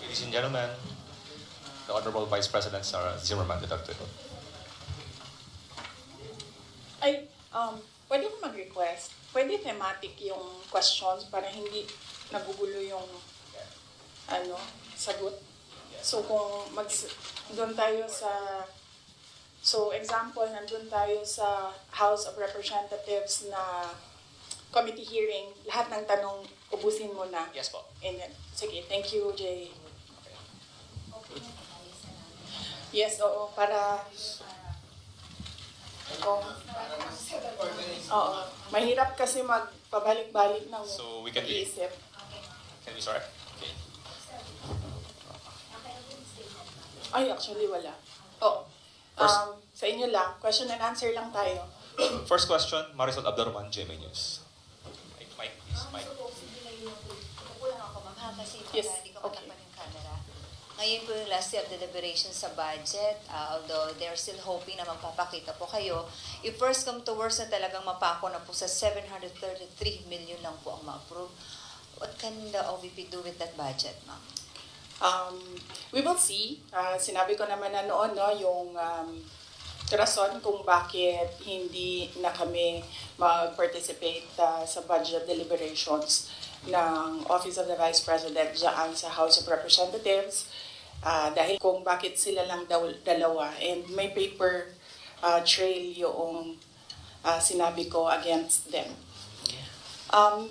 Ladies and gentlemen, the Honorable Vice President Sara Zimmerman Duterte. Ay, pwede ko mag-request? Pwede thematic yung questions para hindi nagugulo yung sagot. So kung doon tayo sa example, nandun tayo sa House of Representatives na committee hearing, lahat ng tanong ubusin mo na. Yes po. And then, sige, thank you, Jay. Yes, oo, para mahirap kasi magpabalik-balik ng So we can isip. Can we start? Okay. Ay, actually wala. Sa inyo lang, question and answer lang tayo. First question, Marisol Abdurrahman, GMA News. Mike, please, Mike. Kukulang ako, ma'am, ha? Kasi Yes, hindi ko okay. matakpan yung camera. Ngayon po yung last day of deliberations sa budget, although they're still hoping na magpapakita po kayo. If first come to worst na talagang mapako na po sa 733 million lang po ang ma-approve, what can the OVP do with that budget, ma'am? We will see. Sinabi ko naman na noon, yung rason kung bakit hindi na kami mag-participate sa budget deliberations ng Office of the Vice President dyan sa House of Representatives. Dahil kung bakit sila lang dalawa. And may paper trail yung sinabi ko against them.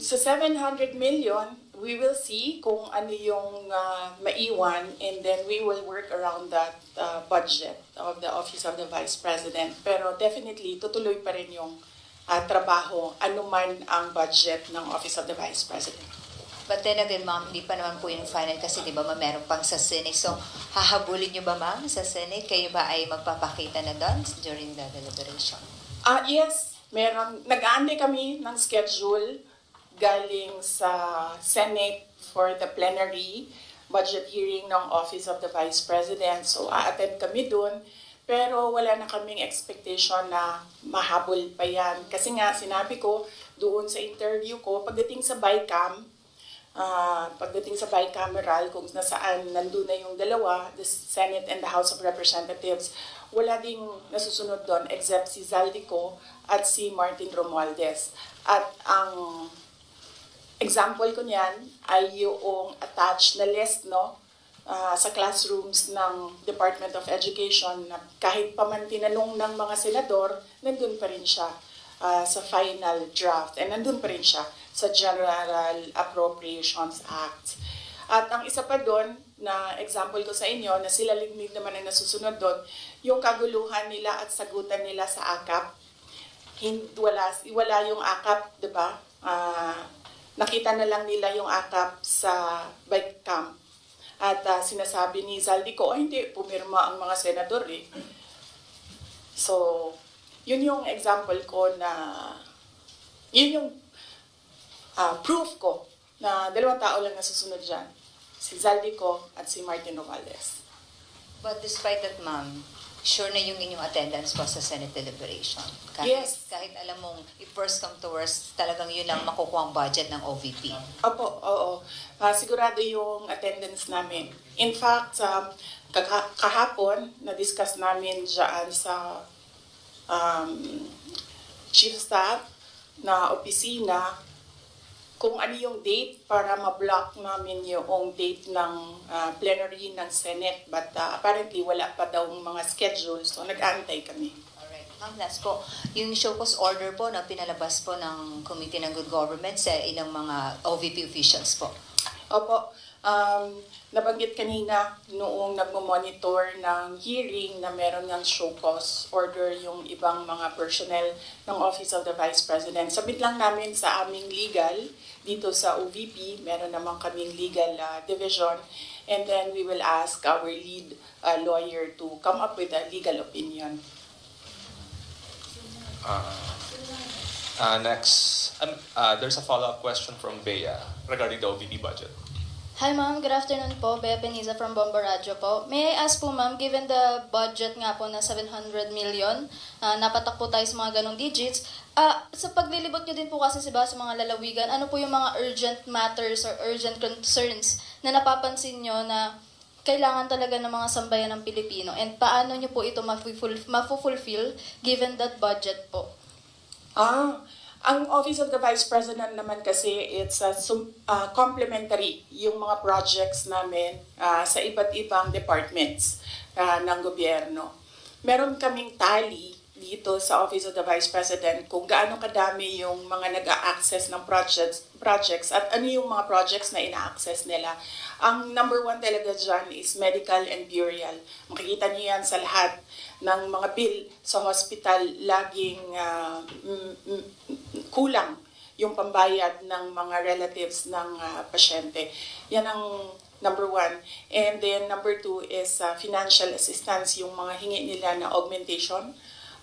Sa 700 million, we will see kung ano yung maiwan, and then we will work around that budget of the Office of the Vice President. Pero definitely, tutuloy pa rin yung trabaho, anuman ang budget ng Office of the Vice President. But then again, ma'am, hindi pa naman po yung final kasi di ba meron pang sa Senate. So, hahabulin nyo ba, ma'am, sa Senate? Kayo ba ay magpapakita na doon during the deliberation? Yes, meron. Nag-aantay kami ng schedule galing sa Senate for the plenary budget hearing ng Office of the Vice President. So, a-attend kami dun. Pero wala na kaming expectation na mahabol pa yan. Kasi nga, sinabi ko doon sa interview ko, pagdating sa bicameral, kung nasaan nandun na yung dalawa, the Senate and the House of Representatives, wala ding nasusunod doon except si Zaldico at si Martin Romualdez. At ang example ko niyan ay yung attached na list sa classrooms ng Department of Education na kahit pa man tinanong ng mga senador, nandun pa rin siya sa final draft and nandun pa rin siya sa General Appropriations Act. At ang isa pa doon na example ko sa inyo na sila ligmig naman ang nasusunod doon, yung kaguluhan nila at sagutan nila sa AKAP. Wala yung AKAP, di ba? Nakita na lang nila yung AKAP sa bike camp. At sinasabi ni Zaldico, hindi, pumirma ang mga senador eh. So, yun yung example ko na, yun yung proof ko na dalawang tao lang nasusunod dyan. Si Zaldico at si Martin Romualdez. But despite that, ma'am, sure na yung inyong attendance po sa Senate deliberation. Yes. Kahit alam mong if first come to worst, talagang yun lang makukuha ang budget ng OVP. Opo, oo. Sigurado yung attendance namin. In fact, kahapon, na-discuss namin dyan sa Chief Staff na opisina kung ano yung date para ma-block namin yung date ng plenary ng Senate. But apparently, wala pa daw mga schedule, so nag-aantay kami. Alright. Ma'am, last po, yung show cause order po na pinalabas po ng Committee ng Good Government sa ilang mga OVP officials po. Opo, nabanggit kanina noong nagmo-monitor ng hearing na meron ng show cause order yung ibang mga personnel ng Office of the Vice President. Sabit lang namin sa aming legal dito sa OVP, meron naman kaming legal division, and then we will ask our lead lawyer to come up with a legal opinion. Next, there's a follow-up question from Bea regarding the OVP budget. Hi ma'am, good afternoon po. Bea Peniza from Bomba Radio po. May I ask po ma'am, given the budget nga po na 700 million, napatak po tayo sa mga ganong digits, Sa paglilibot nyo din po kasi sa mga lalawigan, ano po yung mga urgent matters or urgent concerns na napapansin nyo na kailangan talaga ng mga sambayan ng Pilipino? And paano nyo po ito mafulfill given that budget po? Ang Office of the Vice President naman kasi, it's complementary yung mga projects namin sa iba't ibang departments ng gobyerno. Meron kaming tally dito sa Office of the Vice President kung gaano kadami yung mga nag-a-access ng projects at ano yung mga projects na ina-access nila. Ang number one talaga dyan is medical and burial. Makikita niyo yan sa lahat ng mga bill sa hospital, laging kulang yung pambayad ng mga relatives ng pasyente. Yan ang number one. And then number two is financial assistance, yung mga hingi nila na augmentation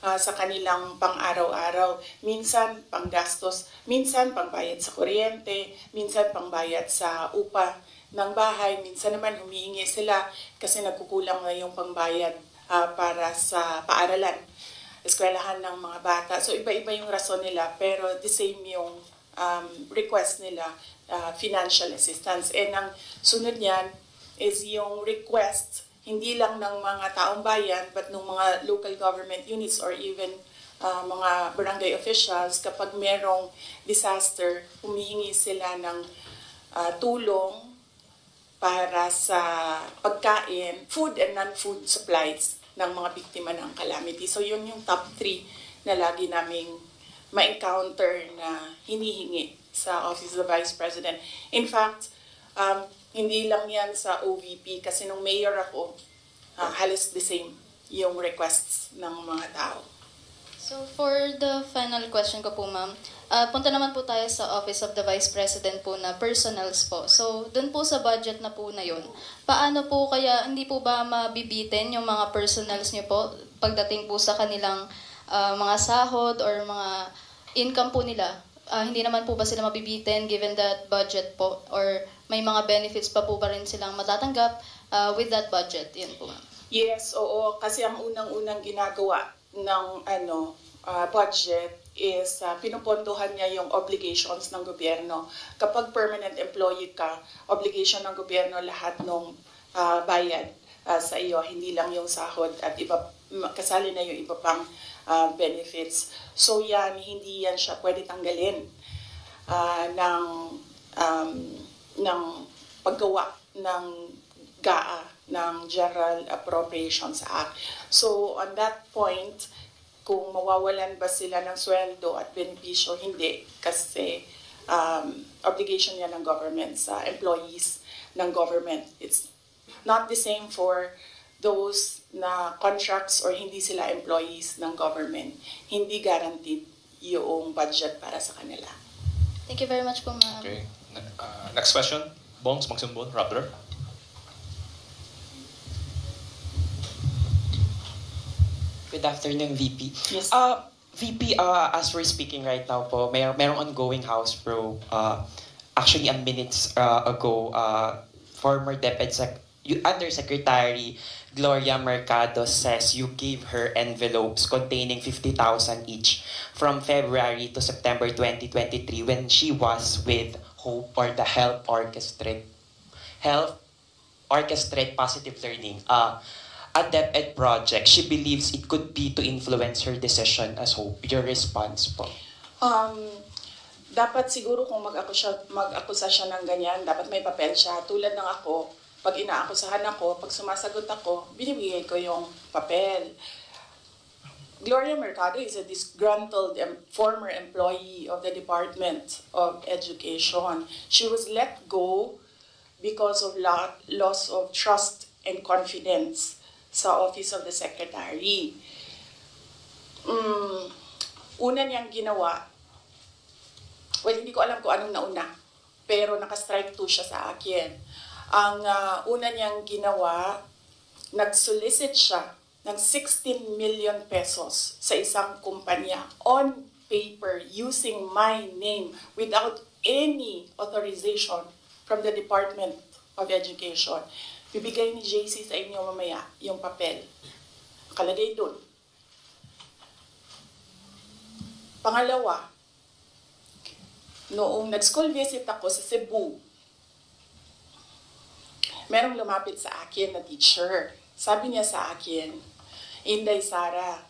sa kanilang pang-araw-araw. Minsan panggastos, minsan pangbayad sa kuryente, minsan pangbayad sa upa ng bahay, minsan naman humihingi sila kasi nagkukulang na yung pangbayad para sa paaralan, eskwelahan ng mga bata. So iba-iba yung rason nila, pero the same yung request nila, financial assistance. And ang sunod niyan is yung request hindi lang ng mga taong bayan, but ng mga local government units or even mga barangay officials. Kapag merong disaster, humihingi sila ng tulong para sa pagkain, food and non-food supplies ng mga biktima ng calamity. So yun yung top 3 na lagi naming ma-encounter na hinihingi sa Office of the Vice President. In fact, hindi lang yan sa OVP kasi nung mayor ako, halos the same yung requests ng mga tao. So for the final question ko po, ma'am, punta naman po tayo sa Office of the Vice President po na personals po. So dun po sa budget na po na yun, paano po kaya, hindi po ba mabibitin yung mga personals niyo po pagdating po sa kanilang mga sahod or mga income po nila? Hindi naman po ba sila mabibitin given that budget po? Or may mga benefits pa po ba rin silang matatanggap with that budget? Yan po, ma'am. Yes, oo. Kasi ang unang-unang ginagawa ng budget is pinupondohan niya yung obligations ng gobyerno. Kapag permanent employee ka, obligation ng gobyerno lahat ng bayad sa iyo, hindi lang yung sahod at iba, kasali na yung iba pang benefits. So yan, hindi yan siya pwede tanggalin ng paggawa ng GAA, ng General Appropriations Act. So on that point, kung mawawalan ba sila ng sweldo at benepisyo, hindi. Kasi obligation yan ng government sa employees ng government. It's not the same for those na contracts or hindi sila employees ng government. Hindi guaranteed yung budget para sa kanila. Thank you very much po, ma'am. Okay. Next question. Bongs Magsumbon, Raptor. Good afternoon, VP. Yes. VP, as we're speaking right now po, merong ongoing House probe. Actually, minutes ago, former Undersecretary Gloria Mercado says you gave her envelopes containing 50,000 each from February to September 2023 when she was with HOPE or the Health Orchestrate Positive Learning. A DepEd project, she believes it could be to influence her decision as HOPE. Your response po? Dapat siguro kung mag-akusa siya ng ganyan, dapat may papel siya. Tulad ng ako, pag inaakusahan ako, pag sumasagot ako, binibigay ko yung papel. Gloria Mercado is a disgruntled former employee of the Department of Education. She was let go because of loss of trust and confidence sa Office of the Secretary. Una niyang ginawa, well, hindi ko alam kung anong nauna, pero naka-strike 2 siya sa akin. Ang una niyang ginawa, nag-solicit siya ng 16 million pesos sa isang kumpanya on paper using my name without any authorization from the Department of Education. Bibigay ni JC sa inyo mamaya yung papel. Kalagay doon. Pangalawa, noong nag-school visit ako sa Cebu, merong lumapit sa akin na teacher. Sabi niya sa akin, Inday Sara,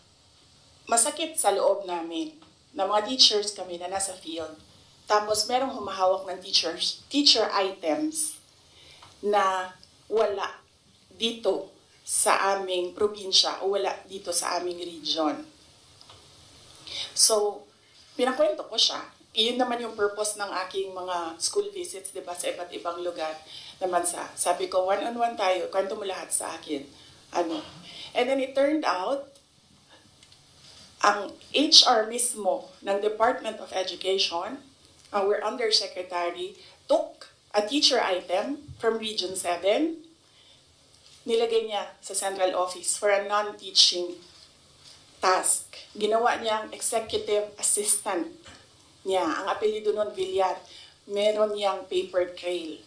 masakit sa loob namin na mga teachers kami na nasa field. Tapos merong humahawak ng teacher items na wala dito sa aming probinsya o wala dito sa aming region. So, pinakwento ko siya. Iyon naman yung purpose ng aking mga school visits, di ba, sa iba't ibang lugar naman sa. Sabi ko, one-on-one tayo, kwento mo lahat sa akin. Ano. And then it turned out, ang HR mismo ng Department of Education, our undersecretary, took a teacher item from Region 7, nilagay niya sa central office for a non-teaching task. Ginawa niyang executive assistant niya. Ang apelido nun, Villar. Meron niyang paper trail.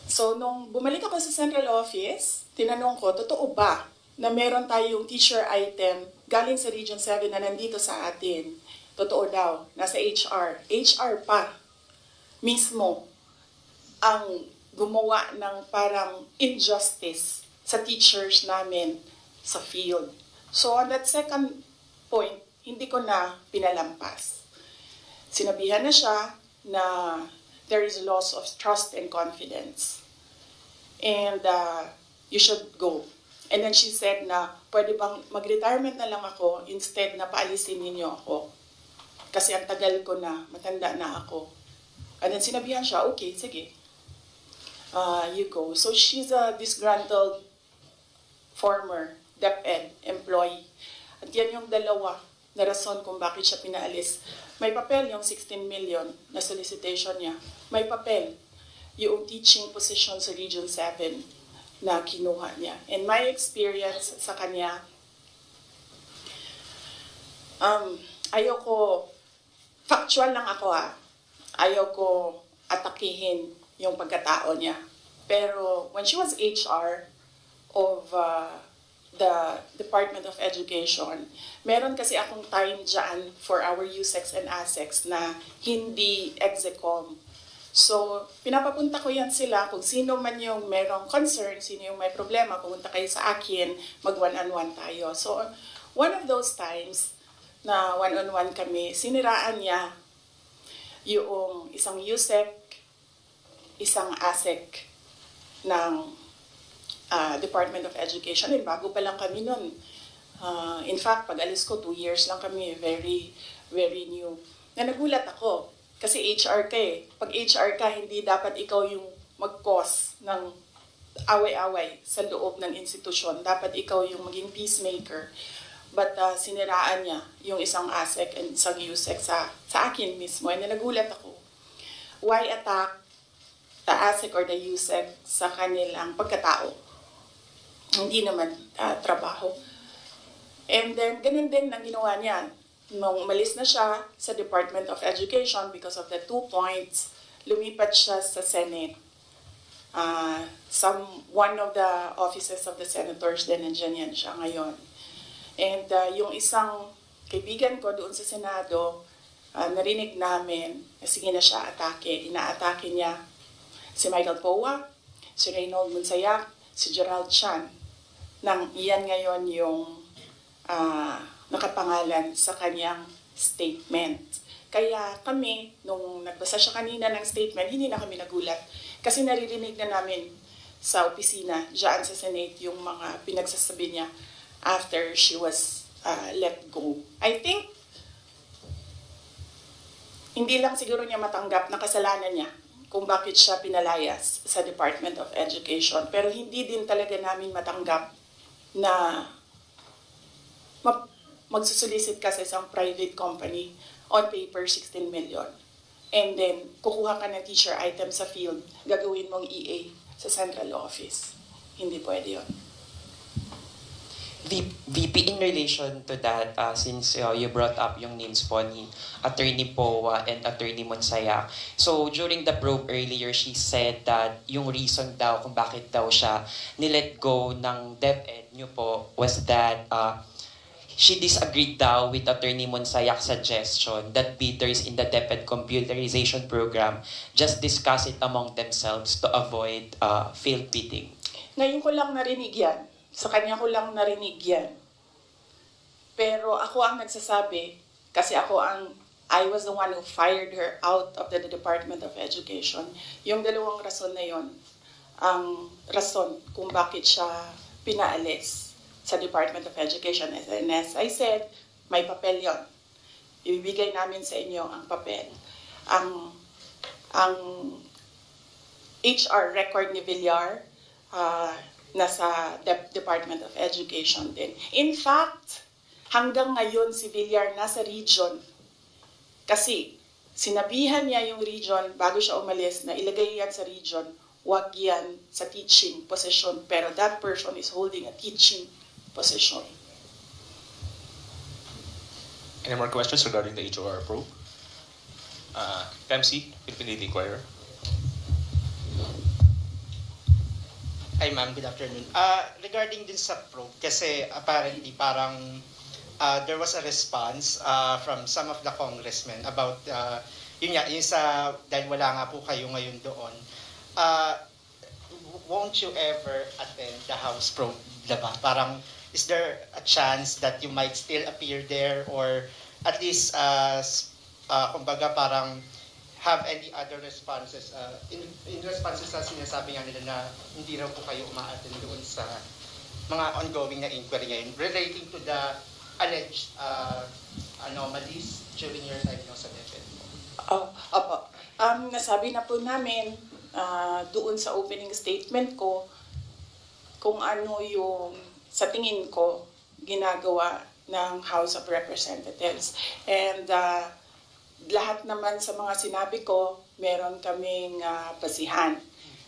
So, nung bumalik ako sa central office, tinanong ko, totoo ba na meron tayong teacher item galing sa Region 7 na nandito sa atin? Totoo daw, nasa HR. HR pa mismo ang gumawa ng parang injustice sa teachers namin sa field. So, on that second point, hindi ko na pinalampas. Sinabihan na siya na there is loss of trust and confidence. And you should go. And then she said na, pwede bang mag-retirement na lang ako instead na paalisin ninyo ako. Kasi ang tagal ko na, matanda na ako. And then sinabihan siya, okay, sige. You go. So she's a disgruntled former DepEd employee. At yan yung dalawa na rason kung bakit siya pinaalis. May papel yung 16 million na solicitation niya. May papel yung teaching position sa Region 7 na kinuha niya. And my experience sa kanya, ayoko, factual lang ako ayoko atakihin yung pagkatao niya. Pero when she was HR of the Department of Education, meron kasi akong time dyan for our USEX and ASEX na hindi execom. So, pinapapunta ko yan sila kung sino man yung merong concern, sino yung may problema, pumunta kayo sa akin, mag-one-on-one tayo. So, one of those times na one-on-one kami, siniraan niya yung isang USEC, isang ASEC ng Department of Education. And bago pa lang kami nun. In fact, pag alis ko, 2 years lang kami, very, very new. Na nagulat ako, kasi HR ka eh. Pag HR ka, hindi dapat ikaw yung mag-cause ng away-away sa loob ng institusyon. Dapat ikaw yung maging peacemaker. But siniraan niya yung isang ASEC and isang USEC sa akin mismo. And nagulat ako. Why attack the ASEC or the USEC sa kanilang pagkatao? Hindi naman trabaho. And then, ganun din ang ginawa niya. Nung umalis na siya sa Department of Education because of the 2 points, lumipat siya sa Senate. One of the offices of the senators din, nandiyan yan siya ngayon. And yung isang kaibigan ko doon sa Senado, narinig namin, sige na siya atake. Inaatake niya si Michael Powa, si Reynold Monsayak, si Gerald Chan. Nang iyan ngayon yung nakapangalan sa kanyang statement. Kaya kami, nung nagbasa siya kanina ng statement, hindi na kami nagulat. Kasi naririnig na namin sa opisina, dyan sa Senate, yung mga pinagsasabi niya after she was let go. I think, hindi lang siguro niya matanggap na kasalanan niya kung bakit siya pinalayas sa Department of Education. Pero hindi din talaga namin matanggap na magsusolicit ka sa isang private company on paper 16 million. And then, kukuha ka ng teacher item sa field, gagawin mong EA sa central office. Hindi pwede yun. VP, in relation to that, since you brought up yung names po ni Attorney Powa and Attorney Monsayak, so during the probe earlier, she said that yung reason daw kung bakit daw siya nilet go ng DepEd nyo po was that she disagreed daw with Attorney Monsayak's suggestion that bidders in the DepEd computerization program just discuss it among themselves to avoid failed bidding. Ngayon ko lang narinig yan. Sa kanya ko lang narinig yan. Pero ako ang nagsasabi, kasi I was the one who fired her out of the Department of Education. Yung dalawang rason na yon, ang rason kung bakit siya pinaalis sa Department of Education. And as I said, may papel yon. Ibibigay namin sa inyo ang papel. Ang HR record ni Villar, nasa Department of Education din. In fact, hanggang ngayon si Villar nasa region kasi sinabihan niya yung region bago siya umalis na ilagay yan sa region, wag yan sa teaching position, pero that person is holding a teaching position. Any more questions regarding the HOR probe? MC, Philippine Daily Inquirer. Hi ma'am, good afternoon. Regarding din sa probe, kasi apparently parang there was a response from some of the congressmen about yun sa dahil wala nga po kayo ngayon doon. Won't you ever attend the House probe, diba? Parang is there a chance that you might still appear there or at least kumbaga parang have any other responses in responses sa sinasabi nga nila na hindi raw po kayo umaattend doon sa mga ongoing na inquiry ngayon relating to the alleged anomalies during your time sa DepEd? Opo. Nasabi na po namin doon sa opening statement ko kung ano yung sa tingin ko ginagawa ng House of Representatives. And lahat naman sa mga sinabi ko, meron kaming basihan.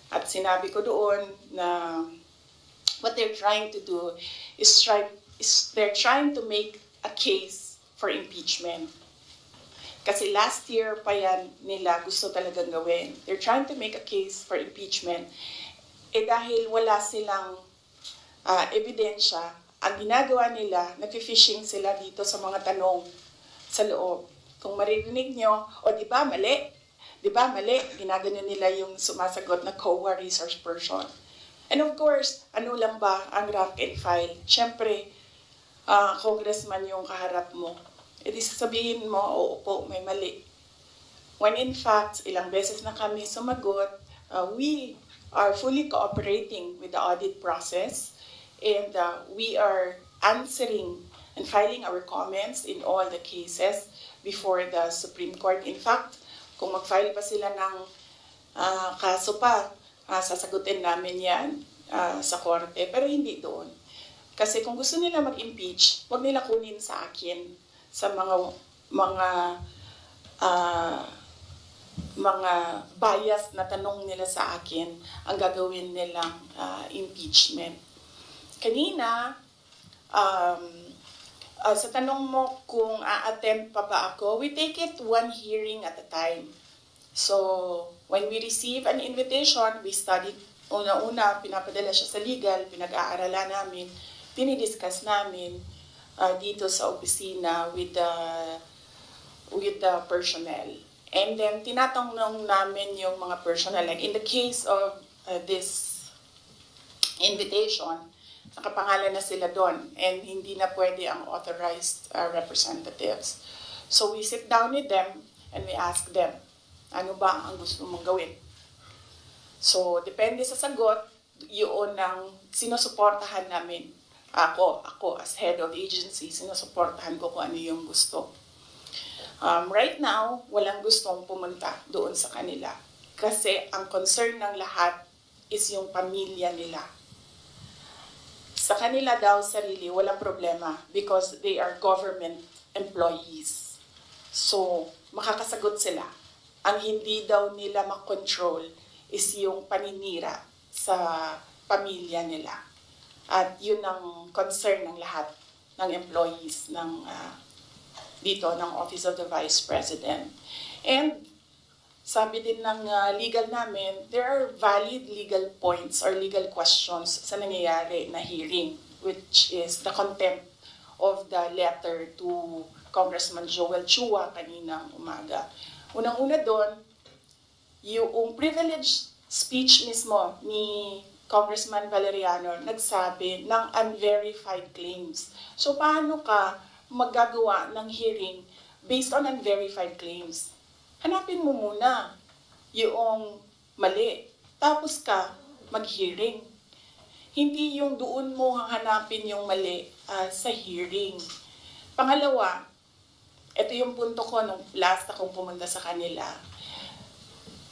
At sinabi ko doon na what they're trying to do is they're trying to make a case for impeachment. Kasi last year pa yan nila gusto talagang gawin. They're trying to make a case for impeachment. Dahil wala silang ebidensya, ang ginagawa nila, nag-fishing sila dito sa mga tanong sa loob. Kung maririnig nyo, di ba mali? Di ba mali? Ginagano nila yung sumasagot na COA resource person. And of course, ano lang ba ang rank and file? Siyempre, congressman yung kaharap mo. Di sasabihin mo, oo po, may mali. When in fact, ilang beses na kami sumagot, we are fully cooperating with the audit process and we are answering and filing our comments in all the cases before the Supreme Court. In fact, kung mag-file pa sila ng kaso pa, sasagutin namin yan sa korte, pero hindi doon. Kasi kung gusto nila mag-impeach, wag nila kunin sa akin sa mga bias na tanong nila sa akin ang gagawin nilang impeachment. Kanina, sa tanong mo kung a-attend pa ba ako, we take it one hearing at a time. So, when we receive an invitation, we study. Una-una, pinapadala siya sa legal, pinag-aaralan namin, dinidiscuss namin dito sa opisina with the personnel. And then, tinatanong namin yung mga personnel. Like in the case of this invitation, nakapangalan na sila doon and hindi na pwede ang authorized representatives. So we sit down with them and we ask them, ano ba ang gusto mong gawin? So depende sa sagot, yun ang sinusuportahan namin. Ako as head of agency, sinusuportahan ko kung ano yung gusto. Right now, walang gustong pumunta doon sa kanila. Kasi ang concern ng lahat is yung pamilya nila. Sa kanila daw sarili, walang problema because they are government employees. So, makakasagot sila. Ang hindi daw nila makontrol is yung paninira sa pamilya nila. At yun ang concern ng lahat ng employees ng dito ng Office of the Vice President. And sabi din ng legal namin, there are valid legal points or legal questions sa nangyayari na hearing, which is the contempt of the letter to Congressman Joel Chua kaninang umaga. Unang-una doon, yung privileged speech mismo ni Congressman Valeriano nagsabi ng unverified claims. So paano ka magagawa ng hearing based on unverified claims? Hanapin mo muna yung mali, tapos ka mag-hearing. Hindi yung doon mo hahanapin yung mali sa hearing. Pangalawa, ito yung punto ko nung last akong pumunta sa kanila.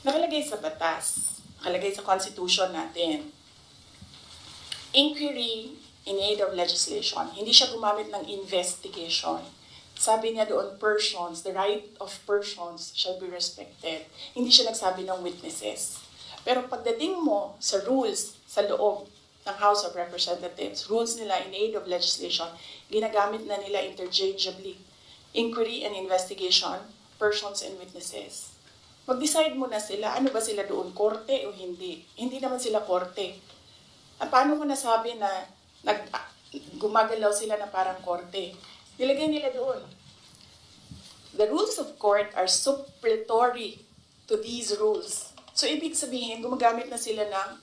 Nakalagay sa batas, nakalagay sa constitution natin. Inquiry in aid of legislation. Hindi siya gumamit ng investigation. Sabi niya doon, persons, the right of persons shall be respected. Hindi siya nagsabi ng witnesses. Pero pagdating mo sa rules sa loob ng House of Representatives, rules nila in aid of legislation, ginagamit na nila interchangeably. Inquiry and investigation, persons and witnesses. Mag-decide mo na sila, ano ba sila doon, korte o hindi? Hindi naman sila korte. Paano ko nasabi na gumagalaw sila na parang korte? Nilagay nila doon. The rules of court are supplementary to these rules. So, ibig sabihin, gumagamit na sila ng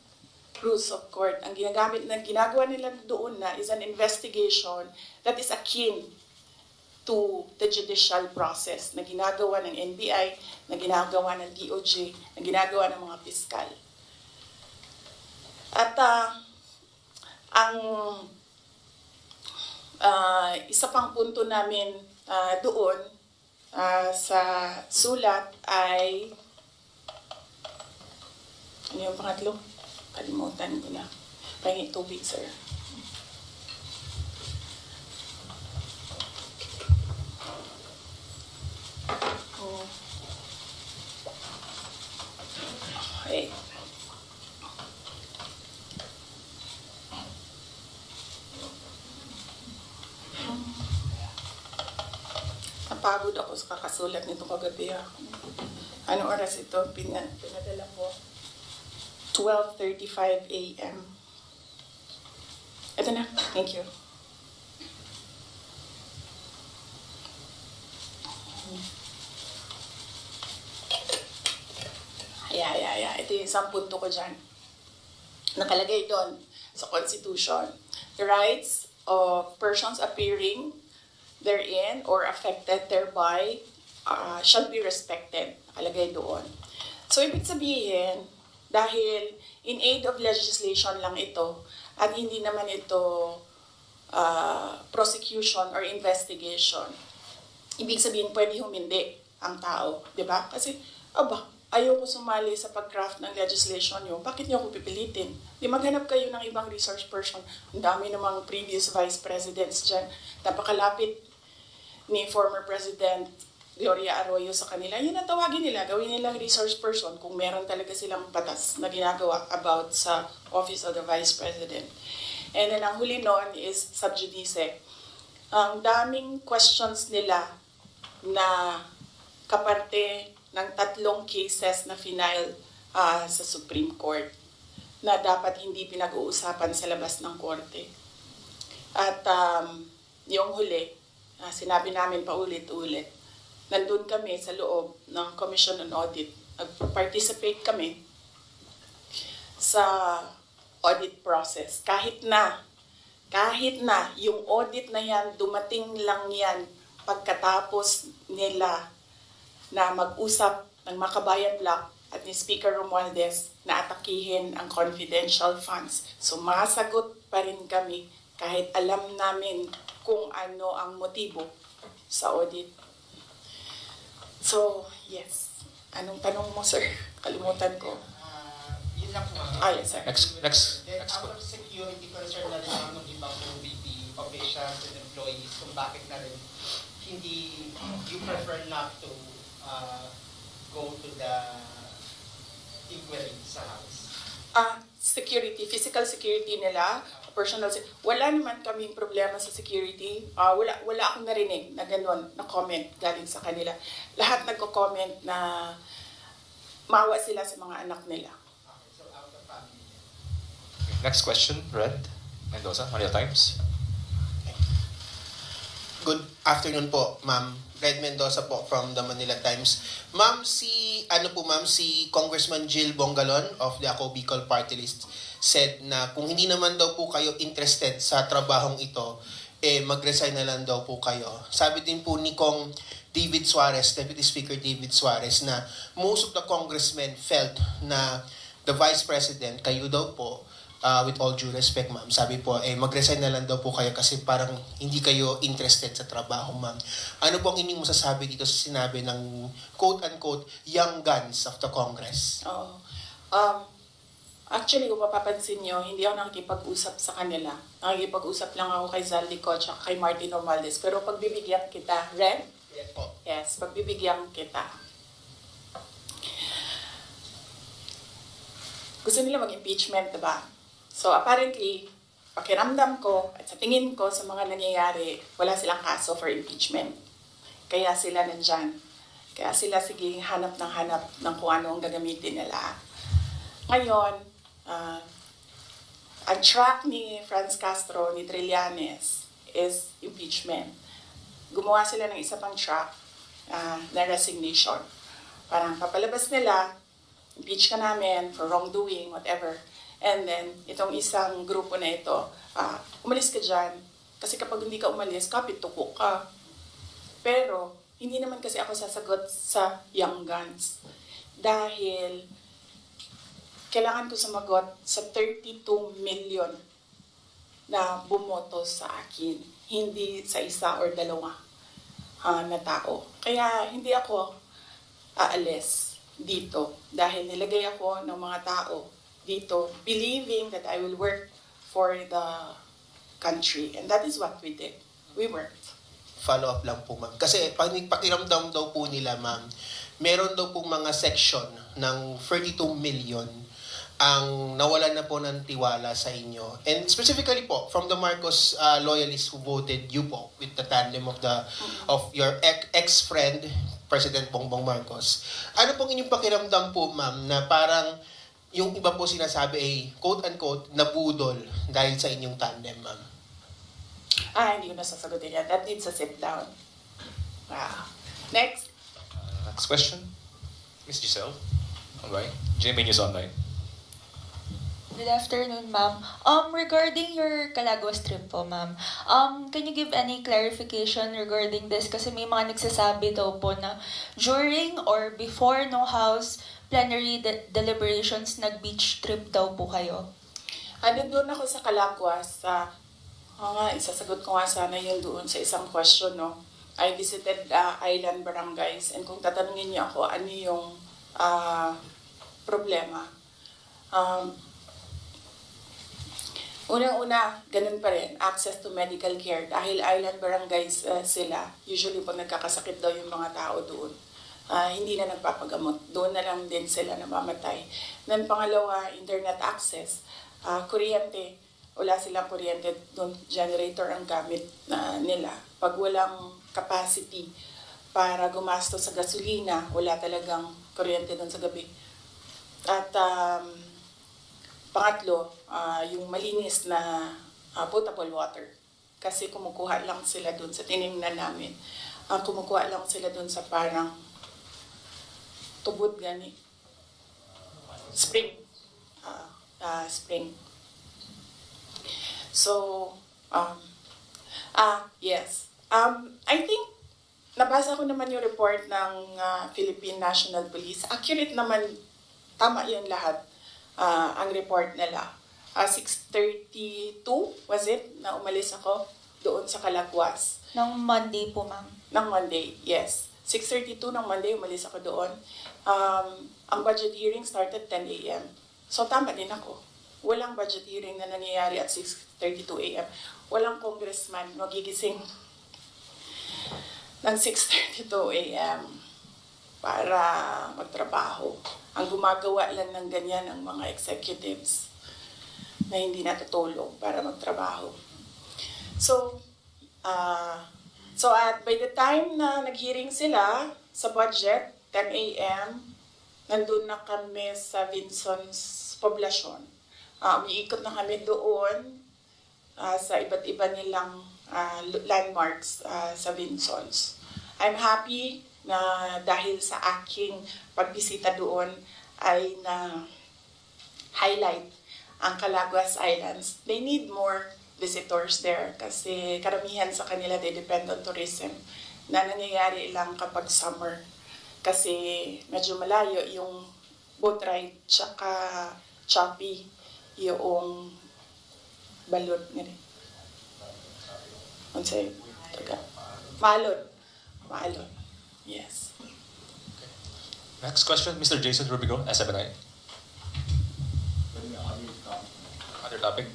rules of court. Ang ginagawa nila doon na is an investigation that is akin to the judicial process na ginagawa ng NBI, na ginagawa ng DOJ, na ginagawa ng mga piskal. At ang isa pang punto namin doon sa sulat ay, ano yung pangatlo? Kalimutan ko na. Pahingi tubig, sir. Okay. Napagod ako sa kakasulat nito kagabi. Anong oras ito? Pinadala ko. 12:35 a.m. Ito na. Thank you. Ito yung isang punto ko dyan. Nakalagay doon sa Constitution. The rights of persons appearing therein or affected thereby shall be respected. Nakalagay doon. So, ibig sabihin, dahil in aid of legislation lang ito, at hindi naman ito prosecution or investigation, ibig sabihin, pwede humindi ang tao. Diba? Kasi, ayoko sumali sa pag-craft ng legislation nyo, bakit nyo ako pipilitin? Di maghanap kayo ng ibang resource person. Ang dami namang previous vice presidents dyan. Napakalapit ni former President Gloria Arroyo sa kanila. Yun ang tawagin nila, gawin nilang resource person kung meron talaga silang batas na ginagawa about sa Office of the Vice President. And then ang huli noon is sub judice. Ang daming questions nila na kaparte ng 3 cases na final sa Supreme Court na dapat hindi pinag-uusapan sa labas ng korte. At yung huli, sinabi namin paulit-ulit, nandun kami sa loob ng Commission on Audit. Nag-participate kami sa audit process. Kahit na yung audit na yan, dumating lang yan pagkatapos nila na mag-usap ng Makabayan Block at ni Speaker Romualdez na atakihin ang confidential funds. So masagot pa rin kami kahit alam namin kung ano ang motibo sa audit. So, yes. Anong tanong mo, sir? Kalimutan ko. Yun lang po. Yes, sir. Next Out of security concern na rin ng ibang OVP officials and employees kung bakit na rin hindi you prefer not to go to the inquiry sa House? Security, physical security nila, personal wala naman kaming problema sa security. Wala akong narinig na gano'n na comment galing sa kanila. Lahat nagko-comment na maawa sila sa mga anak nila. Okay, so out of family. Next question, Red Mendoza, Manila Times. Good afternoon po, ma'am. Red Mendoza po from the Manila Times. Ma'am, si Congressman Jill Bongalon of the Ako Bicol Party List said na kung hindi naman daw po kayo interested sa trabahong ito, mag-resign na lang daw po kayo. Sabi din po ni Kong David Suarez, Deputy Speaker David Suarez, na most of the congressmen felt na the Vice President, kayo daw po, with all due respect, ma'am, sabi po, mag-resign na lang daw po kayo kasi parang hindi kayo interested sa trabaho, ma'am. Ano po ang inyong masasabi dito sa sinabi ng quote-unquote young guns of the Congress? Oo. Actually, kung mapapansin nyo, hindi ako nakikipag-usap sa kanila. Nakikipag-usap lang ako kay Zaldico at kay Martin Romualdez. Pero pagbibigyan kita, Ren? Yes po. Yes, pagbibigyan kita. Gusto nila mag-impeachment, diba? So apparently, pakiramdam ko at sa tingin ko sa mga nangyayari, wala silang kaso for impeachment. Kaya sila nandyan. Kaya sila sige hanap ng kung ano ang gagamitin nila. Ngayon, ang track ni Franz Castro, ni Trillanes, is impeachment. Gumawa sila ng isa pang track na resignation. Parang papalabas nila, impeach ka namin for wrongdoing, whatever. And then, itong isang grupo na ito, umalis ka dyan. Kasi kapag hindi ka umalis, kapit tuko ka. Pero, hindi naman kasi ako sasagot sa young guns. Dahil, kailangan ko sumagot sa 32 million na bumoto sa akin. Hindi sa isa or dalawa na tao. Kaya, hindi ako aalis dito. Dahil nilagay ako ng mga tao dito, believing that I will work for the country. And that is what we did. We worked. Follow-up lang po, ma'am. Kasi pakiramdam daw po nila, ma'am, meron daw po mga section ng 32 million ang nawalan na po ng tiwala sa inyo. And specifically po, from the Marcos loyalists who voted you po with the tandem of your ex-friend, President Bongbong Marcos. Ano pong inyong pakiramdam po, ma'am, na parang yung iba po sinasabi ay quote-unquote nabudol dahil sa inyong tandem, ma'am? Hindi ko nasasagutin yan. That needs a sit down. Wow. Next. Next question. Miss Giselle. Online. GMA News Online. Good afternoon, ma'am. Regarding your Calaguas trip po, ma'am, can you give any clarification regarding this? Kasi may mga nagsasabi daw po na during or before no House plenary deliberations, nag-beach trip daw po kayo. Doon ako sa Calaguas. Isasagot ko nga sana yun doon sa isang question, no? I visited island barangays, and kung tatanungin niyo ako, ano yung problema? Unang-una, ganun pa rin, access to medical care. Dahil island barangays sila, usually po nagkakasakit daw yung mga tao doon. Hindi na nagpapagamot. Doon na lang din sila namamatay. Then pangalawa, internet access. Kuryente. Wala silang kuryente doon. Generator ang gamit nila. Pag walang capacity para gumasto sa gasolina, wala talagang kuryente doon sa gabi. At pangatlo, yung malinis na potable water. Kasi kumukuha lang sila doon sa tiningnan namin. Kumukuha lang sila doon sa parang tubod gani. Spring. Spring. So, yes. I think, nabasa ko naman yung report ng Philippine National Police. Accurate naman, tama yun lahat, ang report nila. 6:32, was it, na umalis ako doon sa Calaguas. Nang Monday po, ma'am. Ng Monday, yes. 6:32 ng Monday, umalis ako doon. Ang budget hearing started 10 a.m. So, tama din ako. Walang budget hearing na nangyayari at 6:32 a.m. Walang congressman magigising ng 6:32 a.m. para magtrabaho. Ang gumagawa lang ng ganyan ang mga executives na hindi natutulog para magtrabaho. So, by the time na nag-hearing sila sa budget, 10 a.m., nandun na kami sa Vinson's poblasyon. Umiikot na kami doon sa iba't iba nilang landmarks sa Vinsols. I'm happy na dahil sa aking pagbisita doon ay na-highlight ang Calaguas Islands. They need more visitors there kasi karamihan sa kanila they depend on tourism na nangyayari lang kapag summer kasi medyo malayo yung boat ride tsaka choppy yung balot nga rin. Ano sa'yo? Maalon. Yes. Next question, Mr. Jason Rubigo, SMNI. Other topic?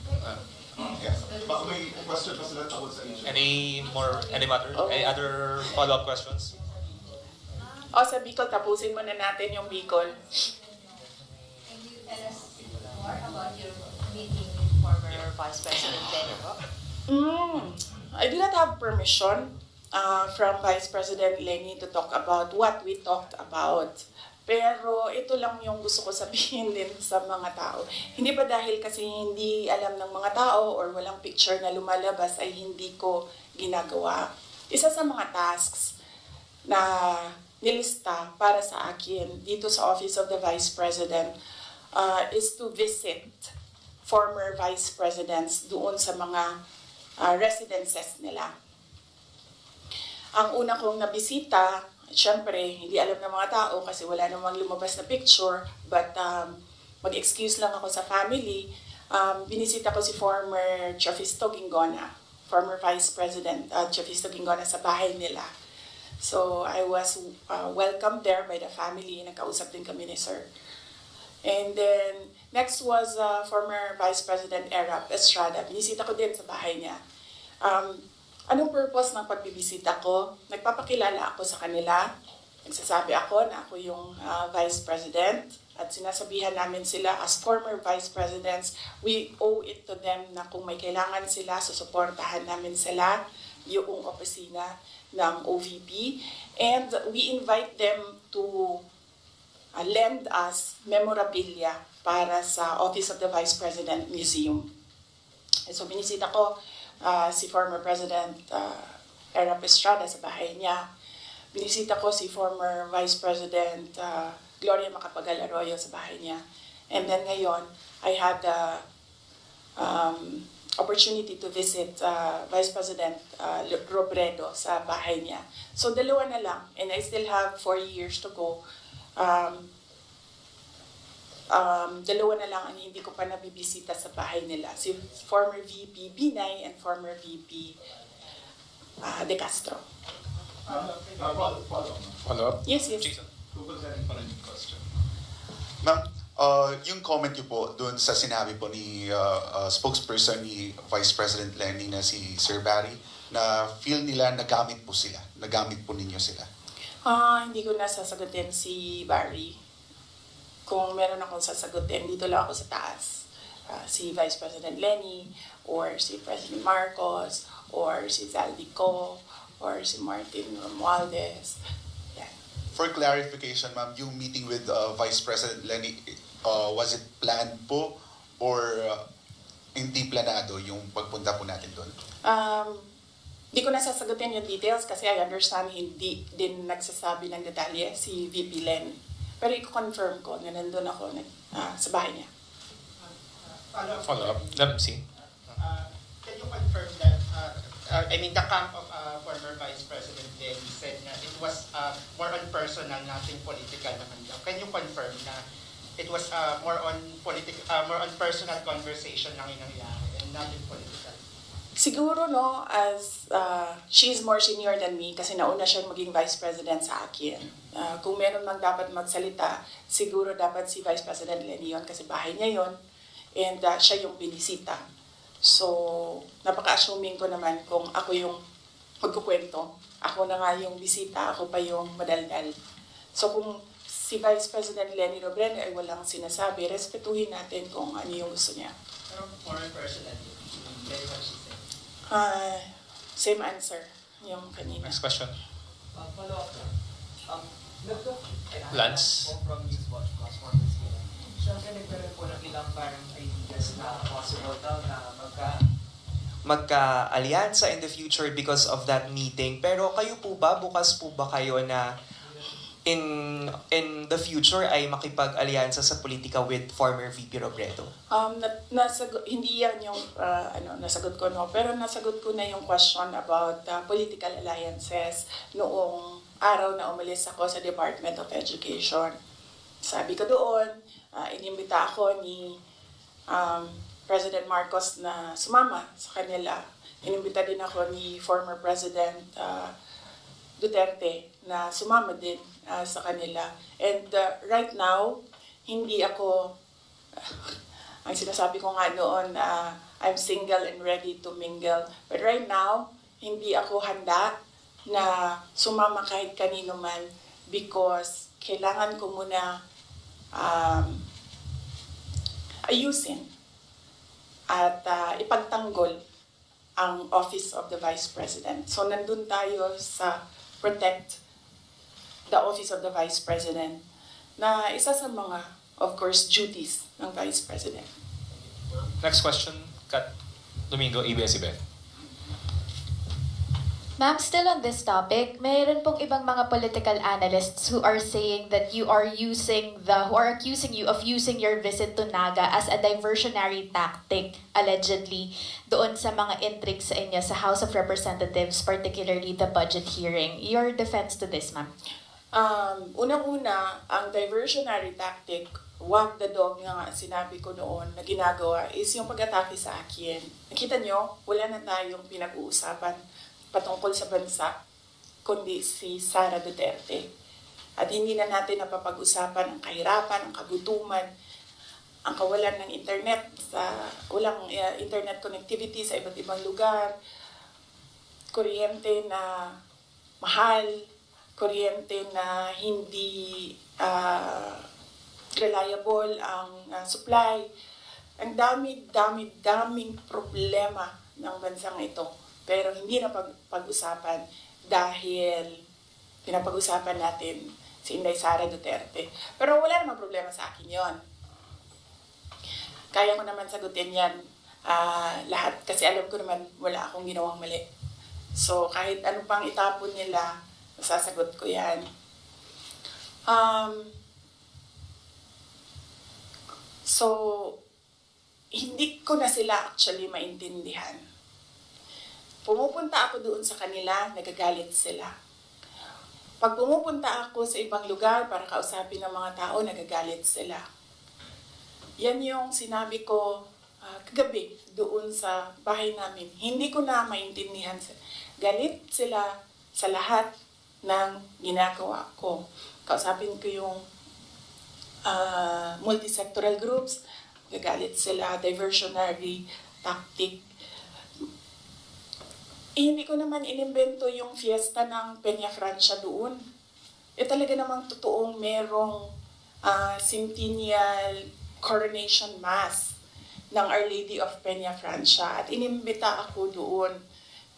Baka may question pa sila tawag sa Asia. Any matter? Any other follow-up questions? Sa Bicol, tapusin muna natin yung Bicol. Can you tell us more about your meeting with former Vice President Lenny? I do not have permission from Vice President Lenny to talk about what we talked about. Pero ito lang yung gusto ko sabihin din sa mga tao. Hindi pa dahil kasi hindi alam ng mga tao or walang picture na lumalabas ay hindi ko ginagawa. Isa sa mga tasks na nilista para sa akin dito sa Office of the Vice President is to visit former Vice Presidents doon sa mga residences nila. Ang una kong nabisita, syempre, hindi alam ng mga tao kasi wala namang lumabas na picture, but mag-excuse lang ako sa family. Binisita ko si former Chafisto Gingona, former Vice President Chafisto Gingona sa bahay nila. So I was welcomed there by the family. Nagkausap din kami ni Sir. And then, next was former Vice President Erap Estrada. Binisita ko din sa bahay niya. Anong purpose ng pagbibisita ko? Nagpapakilala ako sa kanila. Nagsasabi ako na ako yung Vice President. At sinasabihan namin sila as former Vice Presidents, we owe it to them na kung may kailangan sila, susuportahan namin sila, yung opisina ng OVP. And we invite them to lend us memorabilia para sa Office of the Vice President Museum. So binisita ko si former President Erap Estrada sa bahay niya. Binisita ko si former Vice President Gloria Macapagal Arroyo sa bahay niya. And then ngayon, I had the opportunity to visit Vice President Robredo sa bahay niya. So dalawa na lang, and I still have 4 years to go. Dalawa na lang ang hindi ko pa nabibisita sa bahay nila. Si former VP Binay and former VP De Castro. Follow-up? Yes. Jason. Ma'am, yung comment niyo po doon sa sinabi po ni spokesperson ni Vice President Lenny na si Sir Barry na feel nila nagamit po sila, nagamit po ninyo sila. Hindi ko na sasagutin si Barry. Kung meron akong sasagutin, dito lang ako sa taas. Si Vice President Lenny, or si President Marcos, or si Zaldico, or si Martin Romualdez. Yan. For clarification, ma'am, yung meeting with Vice President Lenny, was it planned po or hindi planado yung pagpunta po natin doon? Di ko na sasagutin yung details kasi I understand hindi din nagsasabi ng detalye si VP Len. Pero i-confirm ko na nandun ako sa bahay niya. Follow-up. Let me see. Can you confirm that, the camp of former Vice President Lenny said na it was more on personal, nothing political naman daw. Can you confirm na it was more on personal conversation lang yung nangyari and nothing political? Siguro as she's more senior than me kasi nauna siyang maging Vice President sa akin. Kung meron mang dapat magsalita, siguro dapat si Vice President Lenny yun kasi bahay niya yun and siya yung binisita. So, napaka-assuming ko naman kung ako yung magkukwento. Ako na nga yung bisita, ako pa yung madaldal. So, kung si Vice President Lenny Robredo ay walang sinasabi, respetuhin natin kung ano yung gusto niya. Pero foreign personality, very much the same. Same answer yung kanina. Next question. Follow-up. Lance? From Newswatch Plus for this year. Siyempre, nagkaroon po ng ilang parang ideas na possible daw na magka-alyansa in the future because of that meeting. Pero kayo po ba, bukas po ba kayo na in the future ay makipag-alyansa sa politika with former VP Robredo? Hindi yan yung nasagot ko, no? Pero nasagot ko na yung question about political alliances noong araw na umalis ako sa Department of Education. Sabi ko doon, inimbita ako ni President Marcos na sumama sa kanila. Inimbita din ako ni former President Duterte na sumama din sa kanila. And right now, hindi ako, ang sinasabi ko nga noon, I'm single and ready to mingle. But right now, hindi ako handa na sumama kahit kanino man because kailangan ko muna ayusin at ipagtanggol ang Office of the Vice President. So nandun tayo sa protect the Office of the Vice President na isa sa mga, of course, duties ng Vice President. Next question, Kat Domingo, ABS-CBN. Ma'am, still on this topic, mayroon pong ibang mga political analysts who are saying that who are accusing you of using your visit to Naga as a diversionary tactic, allegedly, doon sa mga intrigues sa inyo sa House of Representatives, particularly the budget hearing. Your defense to this, ma'am? Unang-una, ang diversionary tactic, walk the dog nga sinabi ko noon na ginagawa is yung pag-atake sa akin. Nakita nyo, wala na tayong pinag-uusapan patungkol sa bansa, kundi si Sara Duterte. At hindi na natin napapag-usapan ang kahirapan, ang kagutuman, ang kawalan ng internet, walang internet connectivity sa iba't ibang lugar, kuryente na mahal, kuryente na hindi reliable ang supply. Ang daming problema ng bansang ito. Pero hindi na pag-usapan dahil pinapag-usapan natin si Inday Sara Duterte. Pero wala namang problema sa akin yon. Kaya ko naman sagutin yan lahat kasi alam ko naman wala akong ginawang mali. So kahit ano pang itapon nila, masasagot ko yan. So hindi ko na sila actually maintindihan. Pumupunta ako doon sa kanila, nagagalit sila. Pag pumupunta ako sa ibang lugar para kausapin ng mga tao, nagagalit sila. Yan yung sinabi ko kagabi doon sa bahay namin. Hindi ko na maintindihan. Galit sila sa lahat ng ginagawa ko. Kausapin ko yung multisectoral groups, nagagalit sila, diversionary tactic. Hindi ko naman inimbento yung fiesta ng Peña Francia doon. Talaga namang totoong merong centennial coronation mass ng Our Lady of Peña Francia. At inimbita ako doon.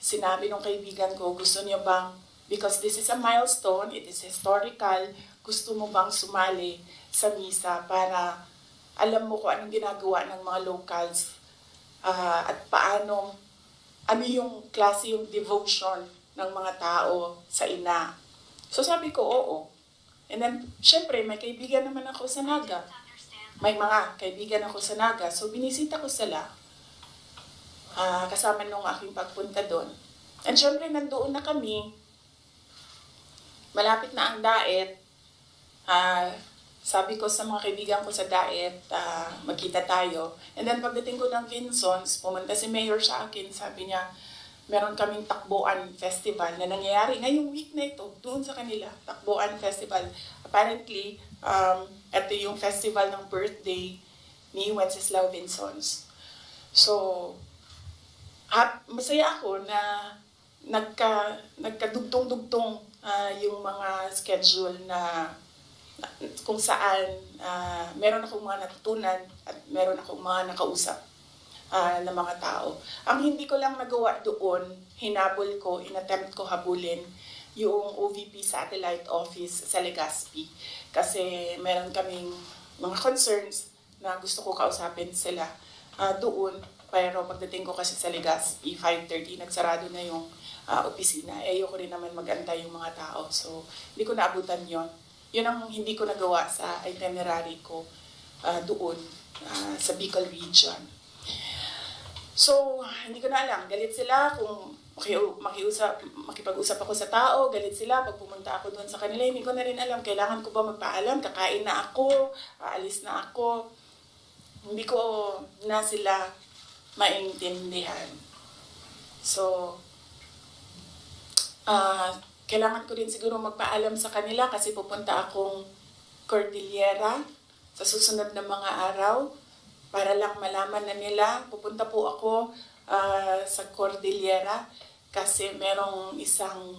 Sinabi ng kaibigan ko, gusto niyo bang, because this is a milestone, it is historical, gusto mo bang sumali sa misa para alam mo kung anong ginagawa ng mga locals at paano ano yung klase yung devotion ng mga tao sa ina. So sabi ko, oo. And then, syempre, may kaibigan naman ako sa Naga. May mga kaibigan ako sa Naga. So binisita ko sila. Kasama nung aking pagpunta doon. And syempre, nandoon na kami. Malapit na ang Daet. Sabi ko sa mga kaibigan ko sa Daet, magkita tayo. And then pagdating ko ng Vinsons, pumunta si Mayor sa akin, sabi niya, meron kaming Takbuan Festival na nangyayari ngayong week na ito, doon sa kanila, Takbuan Festival. Apparently, ito yung festival ng birthday ni Wenceslao Vinsons. So, masaya ako na nagkadugtong-dugtong yung mga schedule na kung saan meron akong mga natutunan at meron akong mga nakausap na mga tao. Ang hindi ko lang nagawa doon, hinabol ko, inattempt ko habulin yung OVP Satellite Office sa Legazpi. Kasi meron kaming mga concerns na gusto ko kausapin sila doon Pero pagdating ko kasi sa Legazpi, 5:30, nagsarado na yung opisina. Ayoko rin naman mag-antay yung mga tao. So, hindi ko naabutan yon. Yun ang hindi ko nagawa sa itinerary ko doon sa Bicol region. So, hindi ko na alam. Galit sila kung makipag-usap ako sa tao. Galit sila pag pumunta ako doon sa kanila. Hindi ko na rin alam. Kailangan ko ba magpaalam? Kakain na ako? Aalis na ako? Hindi ko na sila maintindihan. So, kailangan ko rin siguro magpaalam sa kanila kasi pupunta akong Cordillera sa susunod na mga araw para lang malaman na nila. Pupunta po ako sa Cordillera kasi merong isang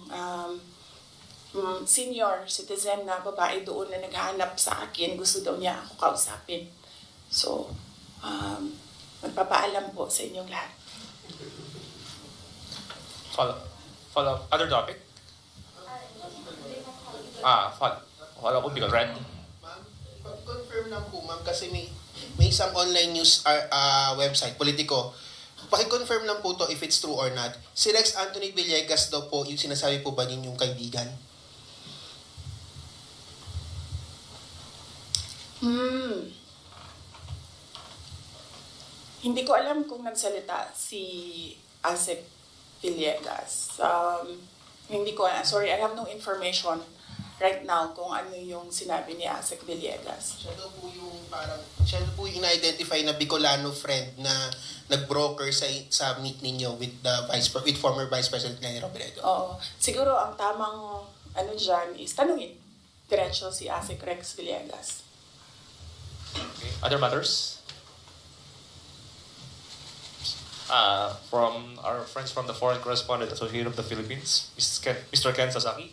senior citizen na babae doon na naghahanap sa akin. Gusto daw niya ako kausapin. So, magpapaalam po sa inyong lahat. Follow other topic? Follow up because red. Ma'am, confirm lang po ma'am kasi may isang online news website, Politico. Paki-confirm lang po to if it's true or not. Si Rex Anthony Villegas daw po, yung sinasabi po ba ninyong kaibigan? Hindi ko alam kung nagsalita si Asek Villegas. Hindi ko, sorry, I have no information right now kung ano yung sinabi ni Asek Villegas. Siya daw po yung na-identify na Bicolano friend na nag-broker sa meet ninyo with former Vice President Leni Robredo. Oo. Siguro ang tamang dyan is tanungin diretso si Asek Rex Villegas. Okay. Other matters? From our friends from the Foreign Correspondent Association of the Philippines, Mr. Ken Sasaki,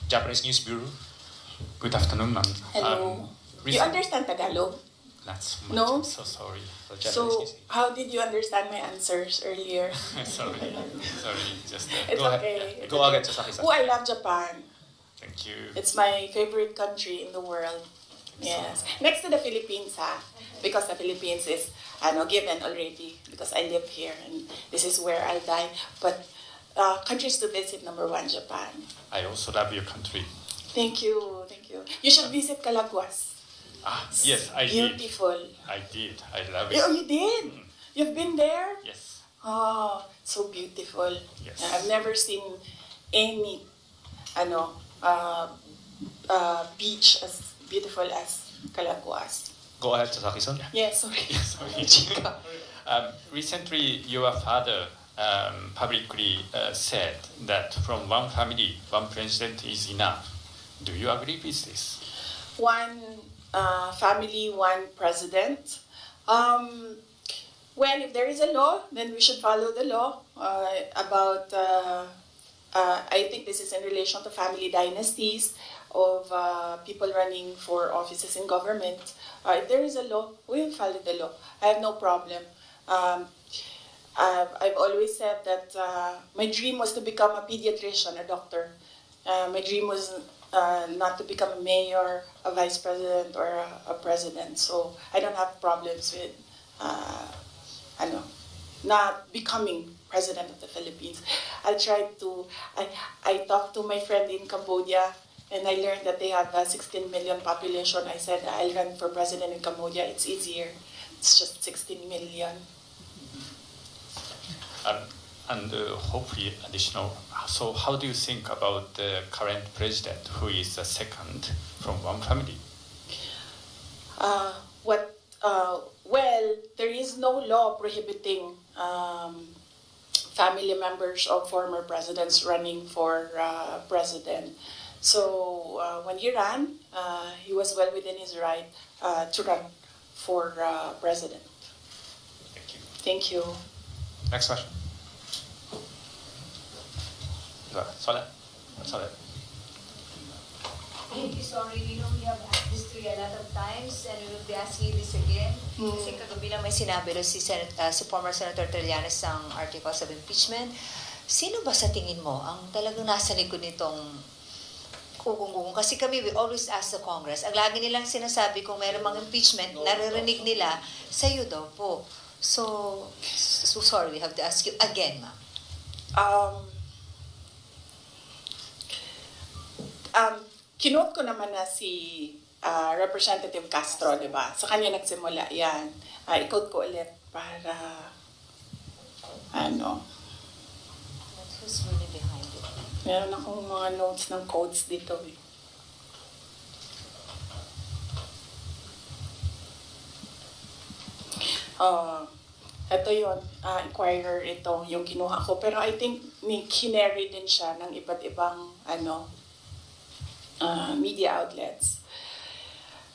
Japanese News Bureau. Good afternoon, ma'am. Hello. You understand Tagalog? Not so much. No? I'm so sorry. For Japanese So, news. how did you understand my answers earlier? Sorry. Just It's Go ahead. okay. Go ahead, Sasaki-san. Oh, I love Japan. thank you. It's my favorite country in the world. Yes. Next to the Philippines, because the Philippines is given already because I live here and this is where I'll die. But countries to visit, number 1, Japan. I also love your country. Thank you. You should visit Calaguas. Yes, I did. Beautiful. I did. I love it. Oh, you did? You've been there? Yes. Oh, so beautiful. Yes. I've never seen any beach as beautiful as Calaguas. Go ahead, Sasaki-san. Yes, sorry. Sorry. Recently, your father publicly said that from one family, one president is enough. Do you agree with this? One family, one president. Well, if there is a law, then we should follow the law I think this is in relation to family dynasties of people running for offices in government. If there is a law, we will follow the law. I have no problem. I've always said that my dream was to become a pediatrician, a doctor. My dream was not to become a mayor, a vice president, or a president. So I don't have problems with not becoming president of the Philippines. I talked to my friend in Cambodia, and I learned that they have a 16 million population. I said, I'll run for president in Cambodia. It's easier. It's just 16 million. And hopefully additional. So how do you think about the current president, who is the second from one family? Well, there is no law prohibiting family members of former presidents running for president. So when he ran, he was well within his right to run for president. Thank you. Thank you. Next question. Soledad. Thank you, sorry. We know we have asked this to you a lot of times and we will be asking you this again. Kasi kagabi lang may sinabi rin si former Senator Trillanes ang articles of impeachment. Sino ba sa tingin mo ang talagang nasa likod nitong kukungkung? Kasi kami, we always ask the Congress. Ang lagi nilang sinasabi kung mayroong mga impeachment, naririnig nila, sa'yo daw po. So sorry, we have to ask you again, ma'am. Kinote ko naman na si Representative Castro, di ba? Sa kanya nagsimula yan. I-quote ko ulit para But who's really behind it? meron akong mga notes ng quotes dito eh. Ito yun, Inquirer ito, yung kinuha ko. Pero I think may kinary din siya ng iba't ibang media outlets.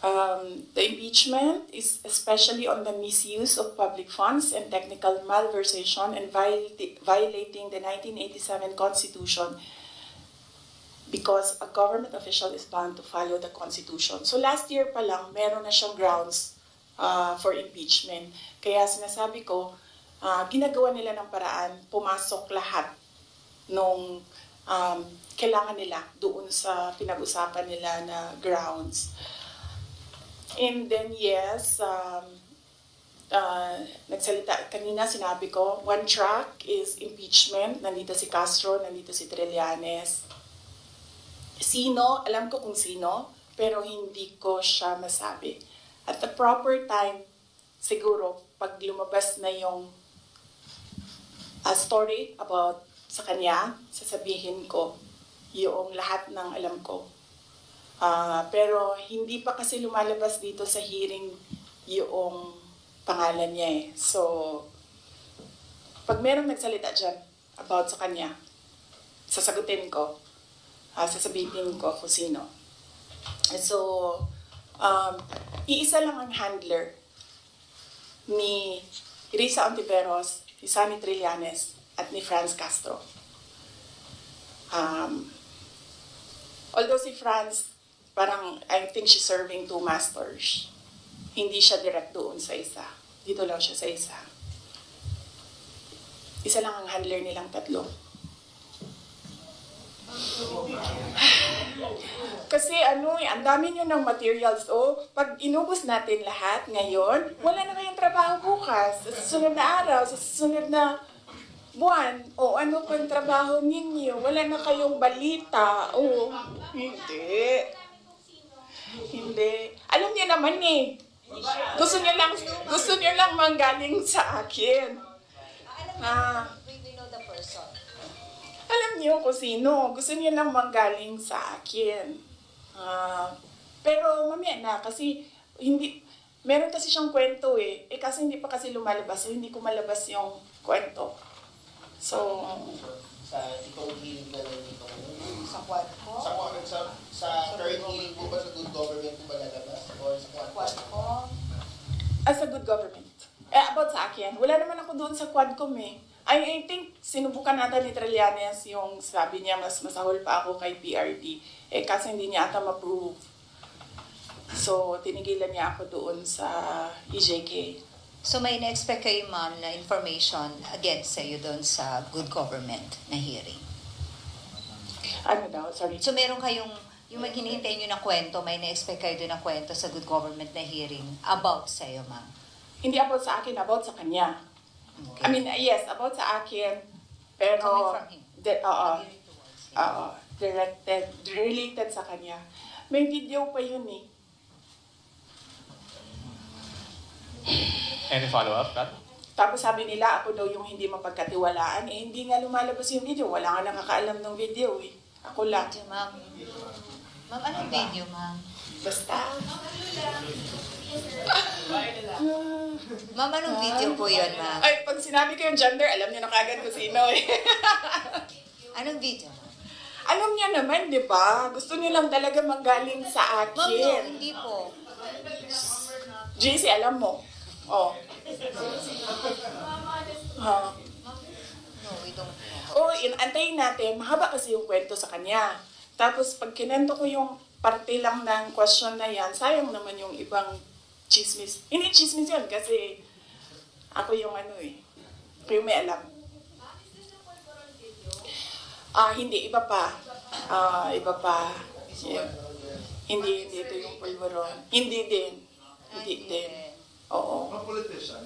The impeachment is especially on the misuse of public funds and technical malversation and violating the 1987 Constitution because a government official is bound to follow the Constitution. So last year pa lang, meron na siyang grounds for impeachment. Kaya sinasabi ko, ginagawa nila ng paraan, pumasok lahat nung kailangan nila doon sa pinag-usapan nila na grounds. And then yes, nagsalita, kanina sinabi ko, one track is impeachment. Nandito si Castro, nandito si Trillanes. Sino, alam ko kung sino, pero hindi ko siya masabi. At the proper time, siguro, pag lumabas na yung story about sa kanya, sasabihin ko yung lahat ng alam ko. Pero hindi pa kasi lumalabas dito sa hearing yung pangalan niya eh. So, pag merong nagsalita dyan about sa kanya, sasagutin ko, sasabihin ko kung sino. So, iisa lang ang handler ni Risa Ontiveros, ni Sammy Trillanes, at ni Franz Castro. Although si Franz, parang I think she's serving two masters. Hindi siya direct doon sa isa. Dito lang siya sa isa. Isa lang ang handler nilang tatlo. Kasi ang dami nyo ng materials. Pag inubos natin lahat ngayon, wala na kayong trabaho bukas. Sa susunod na araw, sa susunod na buwan, ano pang trabaho ninyo? Wala na kayong balita. Hindi. Hindi. Alam niyo naman eh. Gusto niyo lang manggaling sa akin. We know the person. Alam niyo kung sino. Gusto niyo lang manggaling sa akin. Pero mamaya na kasi meron kasi siyang kwento eh. Kasi hindi pa kasi lumalabas. So hindi ko malabas yung kwento. So, itong hearing na lang dito. Sa quad ko? Sa third hearing po ba sa good government po ba lalabas? Or sa quad ko? Sa good government. About sa akin, wala naman ako doon sa quadcom eh. I think sinubukan natin ni Trillanes yung sabi niya mas masahol pa ako kay PRD. Kasi hindi niya ata ma-prove. So, tinigilan niya ako doon sa EJK. So may na-expect kayo, ma'am, na information against sa'yo doon sa good government na hearing? Ano daw? Sorry. So meron kayong, yung hinihintay nyo na kwento, may na-expect kayo doon na kwento sa good government na hearing about sa'yo, ma'am? Hindi about sa akin, about sa kanya. Okay. I mean, yes, about sa akin, pero coming from him. Related sa kanya. May video pa yun eh. Any follow-up, Kat? Tapos sabi nila, ako daw yung hindi mapagkatiwalaan. Hindi nga lumalabas yung video. Wala nga nakakaalam ng video eh. Ako lang. Video, ma'am. Ma'am, anong video, ma'am? Basta. Ma'am, anong video po yun, ma'am? Ay, pag sinabi ko yung gender, alam niyo na kagad kung sino eh. Anong video, ma'am? Alam niya naman, di ba? Gusto niyo lang talaga manggaling sa akin. Ma'am, no, hindi po. JC, alam mo. No, we don't know. Antayin natin. Mahaba kasi yung kwento sa kanya. Tapos, pag kinento ko yung parte lang ng question na yan, sayang naman yung ibang chismis. Hindi chismis yun kasi ako yung ako yung may alam. Hindi. Iba pa. Iba pa. Yeah. Hindi ito yung pulveron. Hindi din. Oo. Mga politician?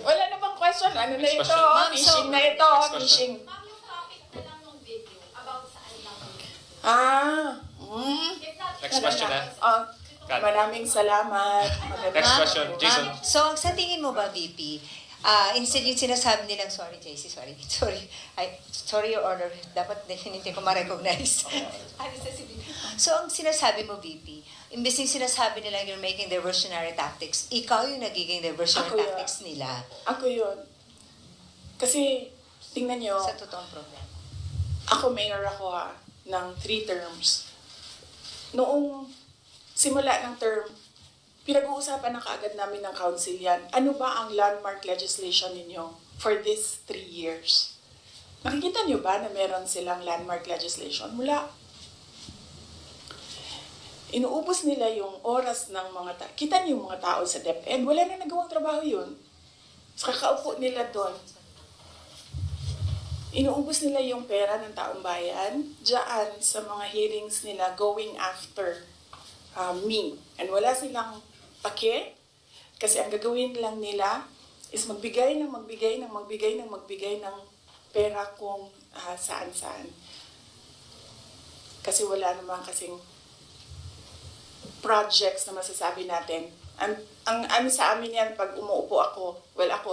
Wala na bang question? Ano na Next ito? question. Ma'am, Fishing so- na ito. Next question. Fishing. Ma'am, yung topic na lang ng video, about saan lang? If not, Next question, Maraming salamat. Next Ma'am, question, Jason. ma'am, so, sa tingin mo ba, VP, instead yung sinasabi nilang, sorry, JC, sorry. Sorry your order. Dapat hindi ko ma-recognize. So, ang sinasabi mo, VP, imbes yung sinasabi nila you're making diversionary tactics, ikaw yung nagiging diversionary Ako yun. tactics nila Ako yun. Kasi, tingnan nyo, sa totoong problema. ako mayor ako ng 3 terms. Noong simula ng term, pinag-uusapan na kaagad namin ng council yan. Ano ba ang landmark legislation ninyo for this 3 years? Nakikita nyo ba na meron silang landmark legislation? Wala. Inuubos nila yung oras ng mga tao. Kita niyo yung mga tao sa DepEd, wala na nagawang trabaho yun. So, kakaupo nila doon. Inuubos nila yung pera ng taong bayan diyan sa mga hearings nila going after me. And wala silang pake kasi ang gagawin lang nila is magbigay ng pera kung saan-saan. Kasi wala naman kasing projects na masasabi natin. Ang sa amin yan, pag umuupo ako,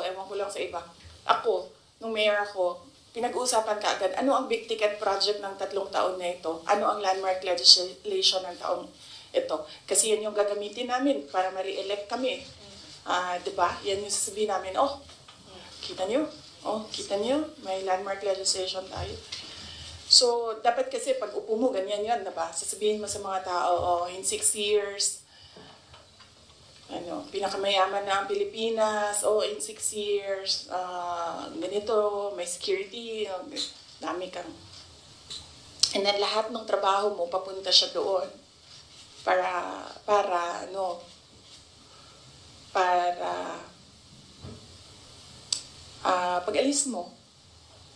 ewan ko lang sa iba. Ako, nung mayor ako, pinag-uusapan ka agad, ano ang big ticket project ng 3 taon na ito? Ano ang landmark legislation ng taong ito? Kasi yan yung gagamitin namin para ma-re-elect kami. Diba? Yan yung sasabihin namin, kita nyo, may landmark legislation tayo. So, dapat kasi pag upo mo, ganyan yan, diba? Sasabihin mo sa mga tao, in 6 years, pinakamayaman na ang Pilipinas, in 6 years, ganito, may security, dami kang. And then lahat ng trabaho mo, papunta siya doon. Para pag-alis mo,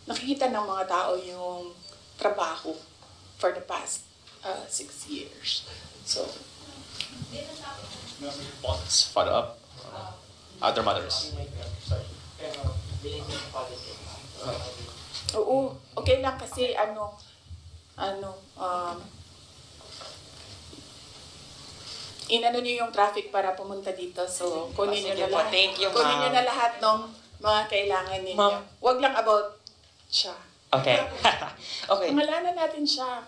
nakikita ng mga tao yung trabaho for the past 6 years. So, Follow up. Other matters. oo, okay lang kasi inano niyo yung traffic para pumunta dito. So, kunin niyo na lahat. Thank you, Kunin niyo ma'am. na lahat ng mga kailangan ninyo. Ma'am. Huwag lang about siya. Okay. Okay. Pangalanan natin siya.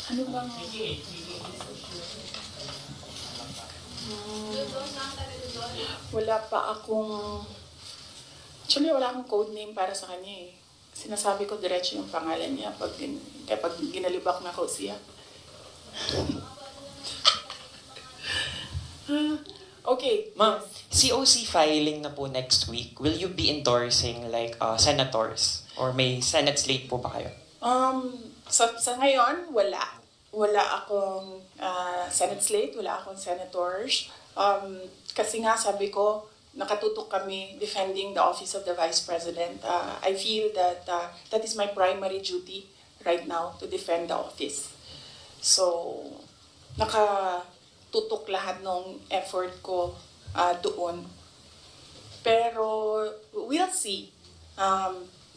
Ano bang... Wala pa akong... Actually, wala akong code name para sa kanya eh. Sinasabi ko diretso yung pangalan niya kapag ginalibak na ko siya. Okay. Ma'am, COC filing na po next week. Will you be endorsing senators? Or may Senate slate po ba kayo? Sa ngayon, wala. Wala akong Senate slate, wala akong senators. Kasi nga sabi ko, nakatutok kami defending the office of the Vice President. I feel that that is my primary duty right now, to defend the office. So, nakatutok lahat ng effort ko doon. Pero, we'll see.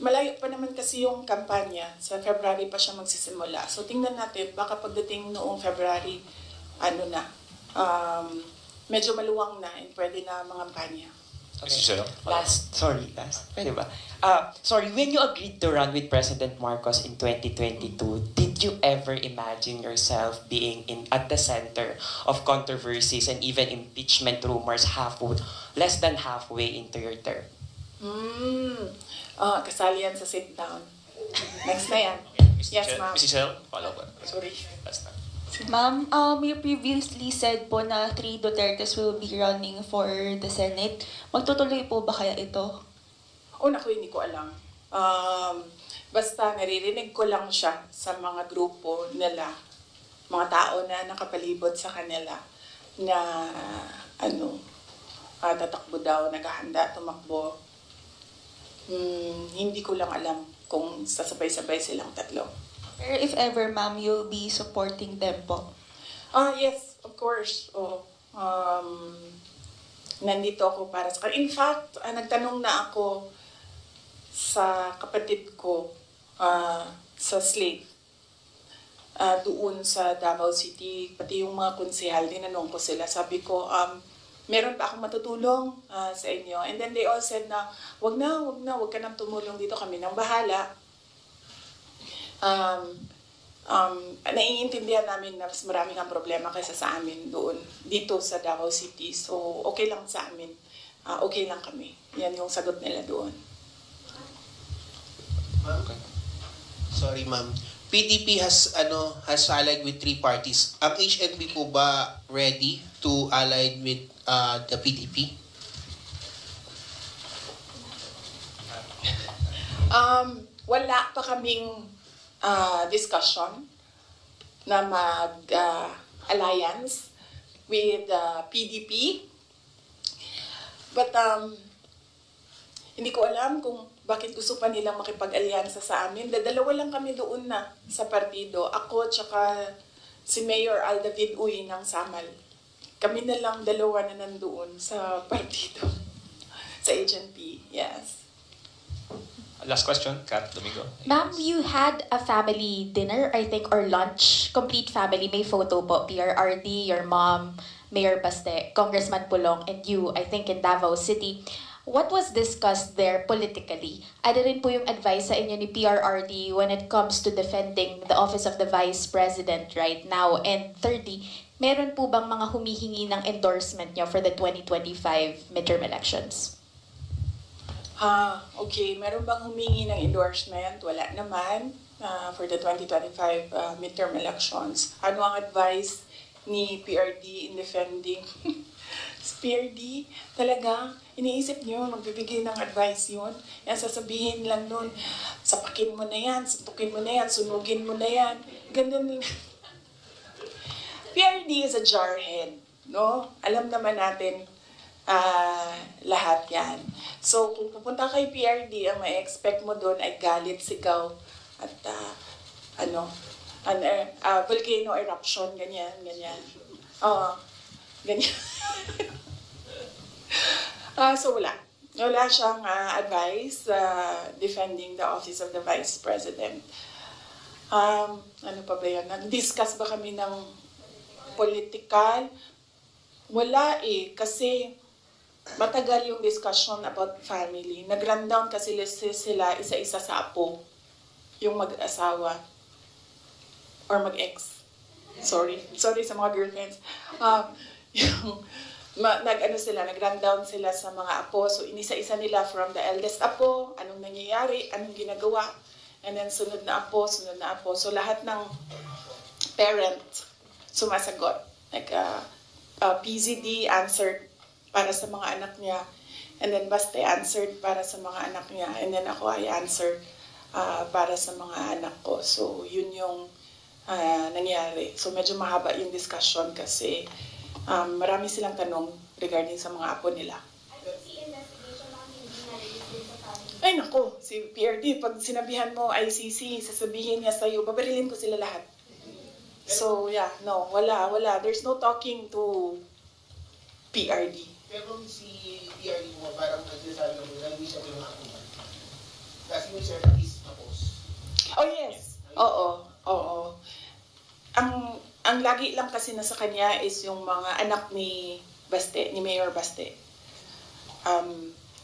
Malayo pa naman kasi yung kampanya. Sa February pa siya magsisimula. So, tingnan natin, baka pagdating noong February, medyo maluwang na and pwede na mangampanya. Okay. Last. Pwede ba? Sorry, when you agreed to run with President Marcos in 2022, did you ever imagine yourself being at the center of controversies and even impeachment rumors less than halfway into your term? Kasali yan sa sit down. Next na yan. Yes, ma'am. Mrs. Hel, follow up. Sorry. Last time. Ma'am, you previously said po na 3 Dutertes will be running for the Senate. Magtutuloy po ba kaya ito? Naku, hindi ko alam. Basta naririnig ko lang siya sa mga grupo nila, mga tao na nakapalibot sa kanila na tatakbo daw, naghahanda, tumakbo. Hindi ko lang alam kung sasabay-sabay silang tatlo. Pero if ever, ma'am, you'll be supporting them po. Yes, of course. Nandito ako para sa In fact, nagtanong na ako sa kapatid ko sa Slate doon sa Davao City, pati yung mga konsehal, tinanong ko sila. Sabi ko, meron pa akong matutulong sa inyo. And then they all said na, wag ka nang tumulong dito, kami nang bahala. Naiintindihan namin na mas marami kang problema kaysa sa amin doon, dito sa Davao City. So, okay lang sa amin. Okay lang kami. Yan yung sagot nila doon. Sorry, ma'am. PDP has allied with 3 parties. Ang HNP po ba ready to ally with the PDP? Wala pa kaming discussion na mag-alliance with PDP. But hindi ko alam kung bakit gusto pa nilang makipag-alyansa sa amin. Dalawa lang kami doon na sa partido. Ako tsaka si Mayor Aldavid Uy ng Samal. Kami na lang dalawa na nandoon sa partido. Sa HNP, yes. Last question, Kat Domingo. Ma'am, you had a family dinner, I think, or lunch. Complete family. May photo po. PRRD, your mom, Mayor Baste, Congressman Pulong, and you, I think, in Davao City. What was discussed there politically? Ano rin po yung advice sa inyo ni PRRD when it comes to defending the office of the Vice President right now? And thirdly, meron po bang mga humihingi ng endorsement nyo for the 2025 midterm elections? Okay. Meron bang humingi ng endorsement? Wala naman for the 2025 midterm elections. Ano ang advice ni PRD in defending? PRD, talaga, iniisip niyo, magbibigay ng advice yun. Yan, sasabihin lang nun, sapakin mo na yan, suntukin mo na yan, sunugin mo na yan. Ganun. PRD is a jarhead, no? Alam naman natin lahat yan. So, kung pupunta kay PRD, ang ma-expect mo doon ay galit, sigaw, at volcano eruption, ganyan. Ganyan. So wala. Wala siyang advice defending the office of the Vice President. Ano pa ba yan? Nag-discuss ba kami ng political? Wala kasi matagal yung discussion about family. Nag-rundown kasi sila isa-isa sa apo. Yung mag-asawa. Or mag-ex. Sorry sa mga girlfriends. Nag-rundown sila sa mga apo. So, inisa-isa nila from the eldest apo, anong nangyayari, anong ginagawa, and then sunod na apo. So, lahat ng parent sumasagot. PZD answered para sa mga anak niya, and then Baste answered para sa mga anak niya, and then ako ay answered para sa mga anak ko. So, yun yung nangyari. So, medyo mahaba yung discussion kasi marami silang tanong regarding sa mga apo nila. Ay nako, si PRD, pag sinabihan mo ICC, sasabihin niya sa'yo, babarilin ko sila lahat. So yeah, no, wala. There's no talking to PRD. Pero si PRD mo, parang nagsasabi mo na hindi siya pinakakuman. Kasi may certain is tapos. Oh yes, oo. Ang lagi lang kasi nasa kanya is yung mga anak ni Baste, ni Mayor Baste.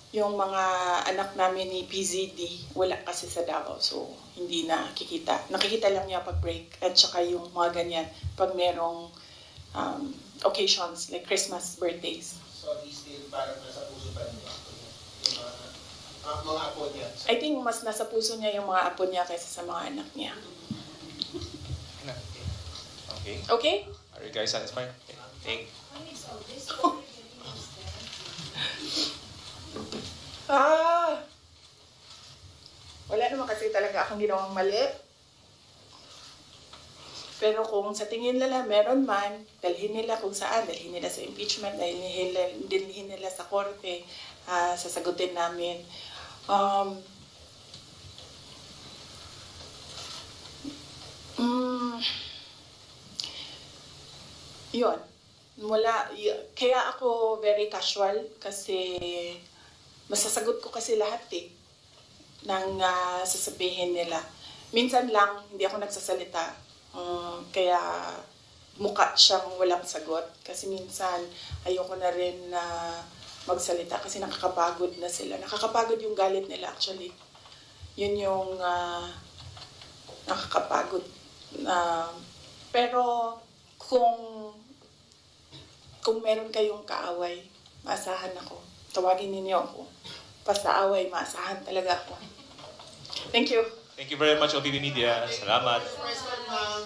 Yung mga anak namin ni PZD, wala kasi sa Davao, so hindi nakikita. Nakikita lang niya pag break, at saka yung mga ganyan, pag merong occasions, like Christmas, birthdays. So he's still parang nasa puso pa niya yung mga apo niya. I think mas nasa puso niya yung mga apo niya kaysa sa mga anak niya. Okay? Are you guys satisfied? Okay. Wala naman kasi talaga akong ginawang mali. Pero kung sa tingin nila meron man, dalhin nila kung saan, dalhin nila sa impeachment, dalhin nila sa korte, sasagutin namin. Yun. Kaya ako very casual kasi masasagot ko kasi lahat ng sasabihin nila. Minsan lang, hindi ako nagsasalita. Kaya mukha siyang walang sagot. Kasi minsan, ayoko na rin na magsalita kasi nakakapagod na sila. Nakakapagod yung galit nila actually. Yun yung nakakapagod. Pero kung meron kayong kaaway, maasahan ako. Tawagin ninyo ako. Basta away, maasahan talaga ako. Thank you. Thank you very much, OBB Media. Salamat. President, ma'am.